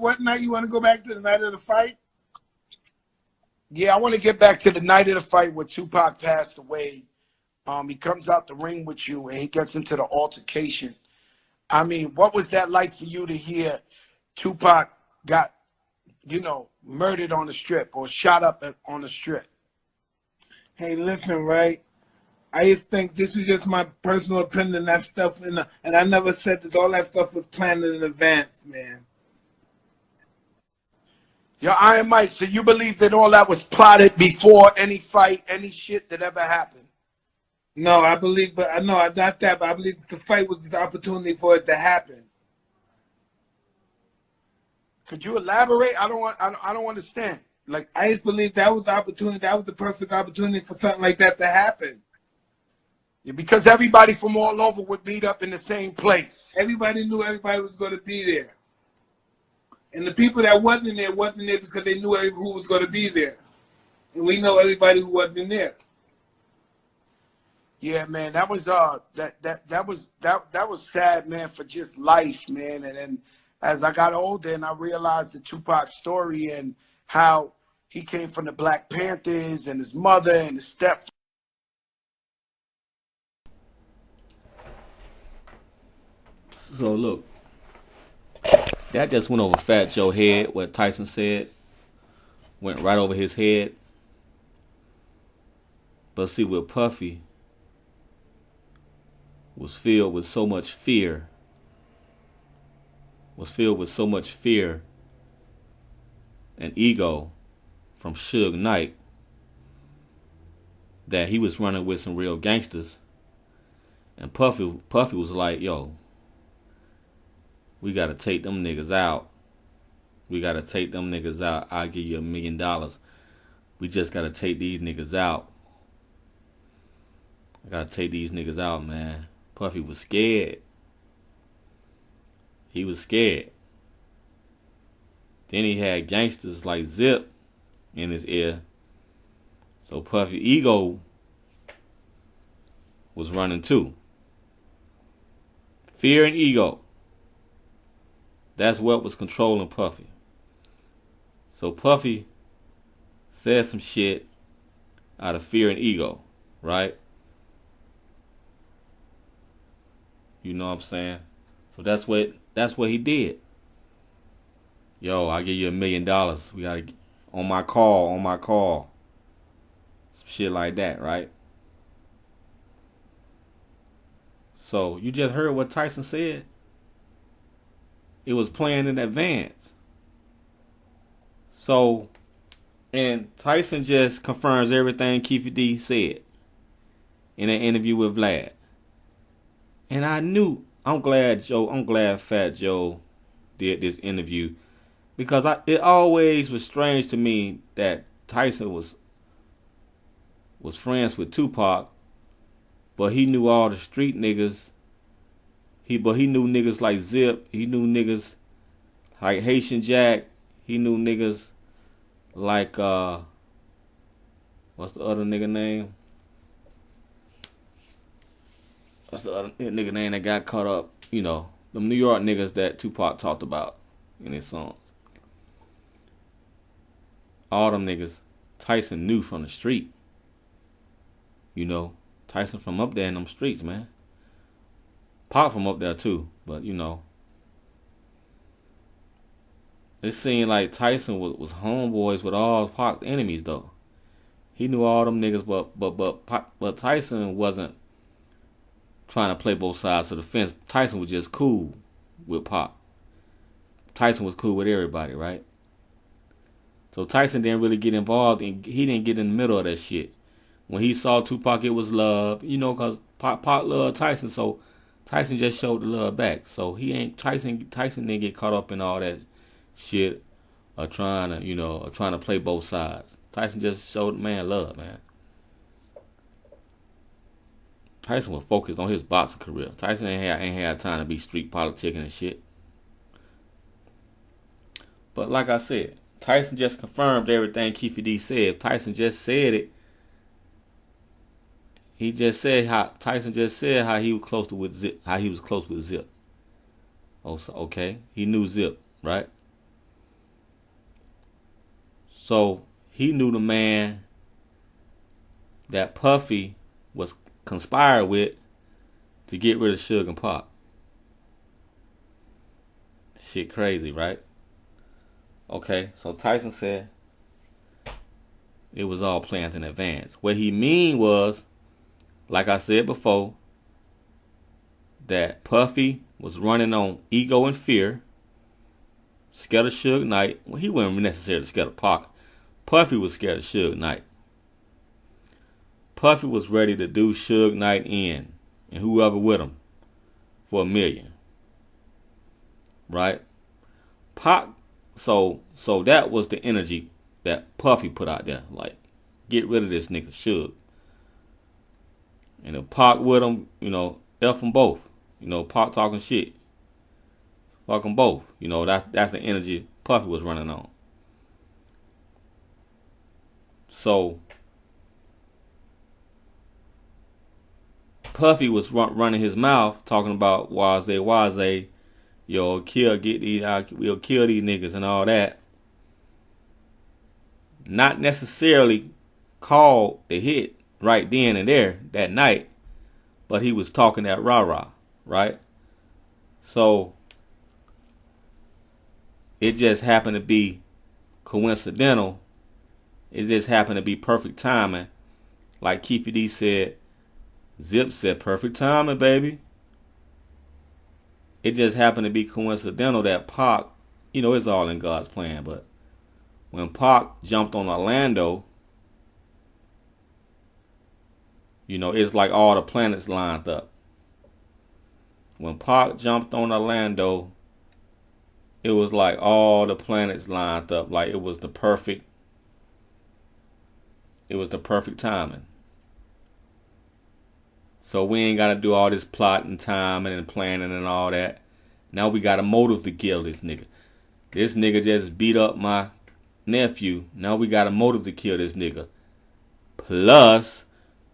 what night you want to go back to, the night of the fight? Yeah, I want to get back to the night of the fight where Tupac passed away. He comes out the ring with you and he gets into the altercation. I mean, what was that like for you to hear Tupac got, murdered on the strip or shot up on the strip? Hey, listen, right? I just think this is just my personal opinion. That stuff, and I never said that all that stuff was planned in advance, man. Yo, Iron Mike, so you believe that all that was plotted before any fight, any shit that ever happened? No, I believe, but I know not that. But I believe the fight was the opportunity for it to happen. Could you elaborate? I don't understand. Like, I just believe that was the opportunity. That was the perfect opportunity for something like that to happen. yeah, because everybody from all over would meet up in the same place. Everybody knew everybody was going to be there. And the people that wasn't there because they knew who was going to be there. And we know everybody who wasn't there. Yeah, man, that was that was sad, man, for just life, man. And then as I got older and I realized the Tupac story and how he came from the Black Panthers and his mother and his step. So look, that just went over Fat Joe's head. What Tyson said went right over his head. But see, with Puffy was filled with so much fear. And ego from Suge Knight that he was running with some real gangsters. And Puffy was like, yo, we got to take them niggas out. I'll give you $1 million. We just got to take these niggas out. I got to take these niggas out, man. Puffy was scared. He was scared. Then he had gangsters like Zip in his ear. So Puffy ego was running too. Fear and ego. That's what was controlling Puffy. So Puffy said some shit out of fear and ego, right? You know what I'm saying? So that's what he did. Yo, I'll give you $1 million. We gotta on my call. Some shit like that, right? So you just heard what Tyson said. It was planned in advance. So, and Tyson just confirms everything Keefe D said in an interview with Vlad. And I'm glad Fat Joe did this interview because it always was strange to me that Tyson was friends with Tupac, but he knew all the street niggas. But he knew niggas like Zip. He knew niggas like Haitian Jack. He knew niggas like what's the other nigga name? What's the other nigga name that got caught up? You know, them New York niggas that Tupac talked about in his songs. All them niggas Tyson knew from the street. You know, Tyson from up there in them streets, man. Pop from up there too, but you know. It seemed like Tyson was homeboys with all Pac's enemies though. He knew all them niggas, but Tyson wasn't trying to play both sides of the fence. Tyson was just cool with Pac. Tyson was cool with everybody, right? So Tyson didn't really get involved, and he didn't get in the middle of that shit. When he saw Tupac, it was love, you know, cause Pac loved Tyson, so Tyson just showed the love back. So Tyson didn't get caught up in all that shit or trying to play both sides. Tyson just showed the man love, man. Tyson was focused on his boxing career. Tyson ain't had time to be street politicking and shit. But like I said, Tyson just confirmed everything Keefe D said. If Tyson just said it, Tyson just said how he was close with Zip. Oh, so, okay. He knew Zip, right? So he knew the man that Puffy was conspired with to get rid of Suge and Pac. Shit crazy, right? Okay, so Tyson said it was all planned in advance. What he mean was, like I said before, that Puffy was running on ego and fear, scared of Suge Knight. Well, he wasn't necessarily scared of Pac. Puffy was scared of Suge Knight. Puffy was ready to do Suge Knight in, and whoever with him, for $1 million. Right? Pac, so that was the energy that Puffy put out there. Like, get rid of this nigga Suge. And if Pac with him, F them both. Pac talking shit. Fuck them both. That's the energy Puffy was running on. So Puffy was running his mouth talking about Waze, we'll kill these niggas and all that. Not necessarily called the hit right then and there that night, but he was talking that rah-rah, right? So it just happened to be coincidental. It just happened to be perfect timing. Like Keefe D said, Zip said, perfect timing, baby. It just happened to be coincidental that Pac, it's all in God's plan, but when Pac jumped on Orlando, it's like all the planets lined up. When Pac jumped on Orlando, it was like all the planets lined up. Like it was the perfect timing. So we ain't got to do all this plotting, timing, and planning and all that. Now we got a motive to kill this nigga. This nigga just beat up my nephew. Now we got a motive to kill this nigga. Plus,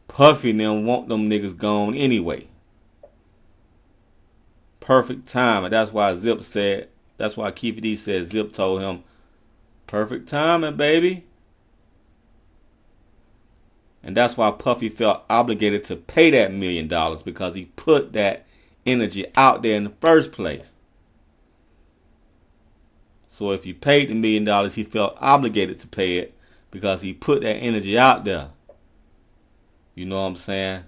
Puffy and them want them niggas gone anyway. Perfect timing. That's why Keefe D said Zip told him, perfect timing, baby. And that's why Puffy felt obligated to pay that $1 million, because he put that energy out there in the first place. So if he paid the $1 million, he felt obligated to pay it because he put that energy out there. You know what I'm saying?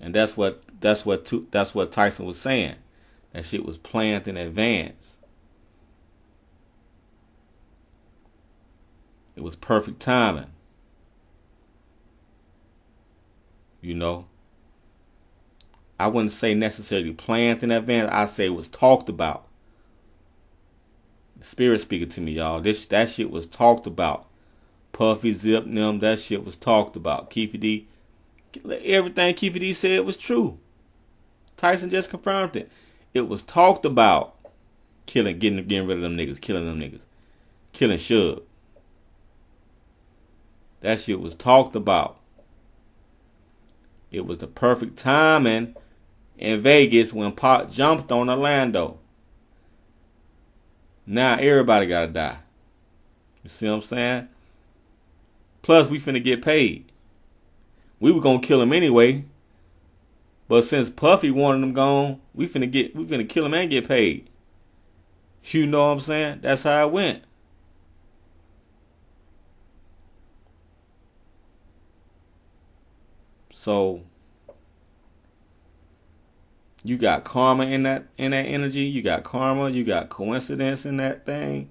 And that's what Tyson was saying. That shit was planned in advance. It was perfect timing. I wouldn't say necessarily planned in advance. I say it was talked about. The Spirit speaking to me, y'all. That shit was talked about. Puffy, Zip, them, that shit was talked about. Keefe D, everything Keefe D said was true. Tyson just confirmed it. It was talked about. Getting rid of them niggas, killing them niggas, killing Suge. That shit was talked about. It was the perfect timing in Vegas when Pac jumped on Orlando. Now everybody gotta die. You see what I'm saying? Plus we finna get paid. We were gonna kill him anyway. But since Puffy wanted him gone, we finna kill him and get paid. You know what I'm saying? That's how it went. So you got karma in that energy, you got karma, you got coincidence in that thing,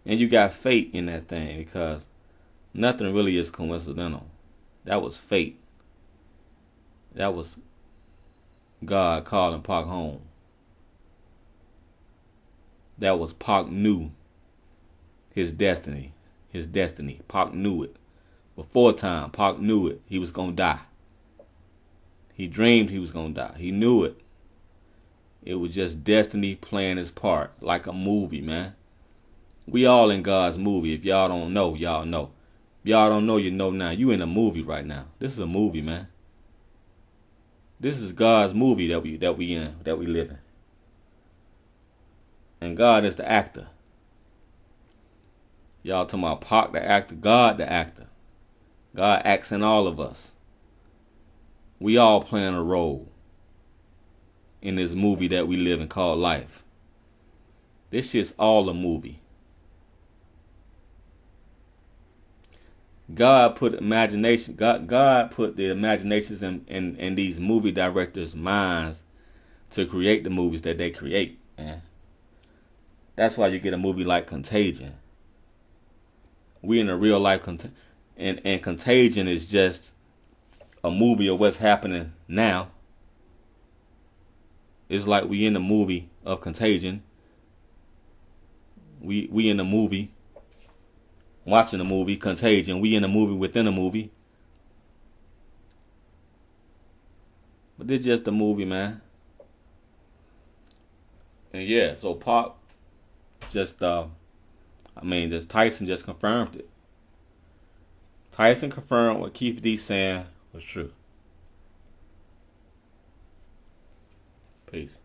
and you got fate in that thing, because nothing really is coincidental. That was fate. That was God calling Pac home. That was Pac knew his destiny. Pac knew it. Before time, Pac knew it. He was gonna die. He dreamed he was gonna die. He knew it. It was just destiny playing its part, like a movie, man. We all in God's movie. If y'all don't know, y'all know. If y'all don't know, you know now. You in a movie right now. This is a movie, man. This is God's movie that we live in. And God is the actor. Y'all talking about Pac the actor, God the actor. God acts in all of us. We all playing a role in this movie that we live in called life. This shit's all a movie. God put imagination. God put the imaginations in these movie directors' minds to create the movies that they create, man. That's why you get a movie like Contagion. We in a real life and Contagion is just a movie of what's happening now. It's like we in the movie of Contagion. We in the movie watching the movie Contagion. We in the movie within a movie. But it's just a movie, man. And yeah, so Pop just just Tyson just confirmed it. Tyson confirmed what Keefe D saying was true. Peace.